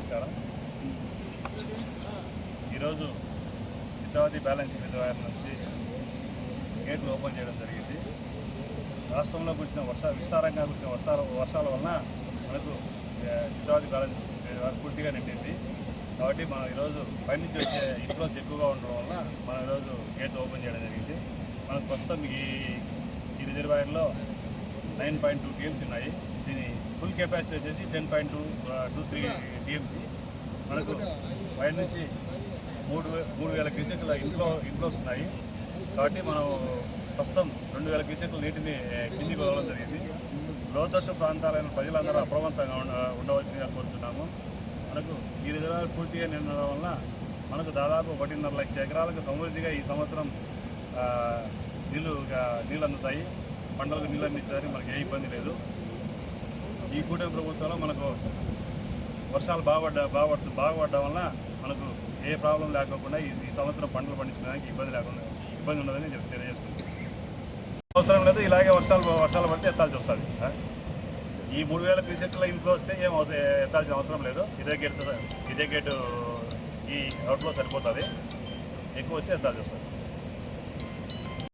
నమస్కారం. ఈరోజు Chitravati balancing reservoir నుంచి గేట్లు ఓపెన్ చేయడం జరిగింది. రాష్ట్రంలో కురిసిన విస్తారంగా కురిసిన వర్షాల వలన మనకు చిత్రావతి బ్యాలెన్స్ రిజర్వాయర్ పూర్తిగా నిండింది. కాబట్టి మనం ఈరోజు పైనుంచి వచ్చే ఇన్ఫ్లోస్ ఎక్కువగా ఉండడం వలన మనం ఈరోజు గేట్లు ఓపెన్ చేయడం జరిగింది. మనకు ప్రస్తుతం ఈ రిజర్వాయర్లో 9.2 TMC ఉన్నాయి. దీని ఫుల్ కెపాసిటీ వచ్చేసి 10.23 TMC. మనకు పైన నుంచి 3,000 క్యూసెక్ల ఇన్ఫ్లోస్ ఉన్నాయి. కాబట్టి మనం ప్రస్తుతం 2,000 క్యూసెక్ల నీటిని కిందికి వదలడం జరిగింది. లోతట్టు ప్రాంతాలైన ప్రజలందరూ అప్రమత్తంగా ఉండవలసిందిగా కోరుతున్నాము. మనకు ఈ రిజర్వాయర్ పూర్తిగా నిండడం వలన మనకు దాదాపు 1.5 లక్షల ఎకరాలకు సమృద్ధిగా ఈ సంవత్సరం నీళ్ళు అందుతాయి. పంటలకు నీళ్ళు అందించడానికి మనకి ఏ ఇబ్బంది లేదు. ఈ కూటమి ప్రభుత్వంలో మనకు వర్షాలు బాగుపడడం వలన మనకు ఏ ప్రాబ్లం లేకోకుండా ఈ సంవత్సరం పంటలు పండించడానికి ఇబ్బంది ఉండదని తెలియజేసుకుంటాం. అవసరం లేదు. ఇలాగే వర్షాలు పడితే ఎత్తాల్సి వస్తుంది. ఈ 3,000 క్యూసెక్ల ఇన్ఫ్లో వస్తే ఏం ఎత్తాల్సిన అవసరం లేదు. ఇదే గేటు ఈ అవుట్లో సరిపోతుంది. ఎక్కువ వస్తే ఎత్తాల్సి వస్తుంది.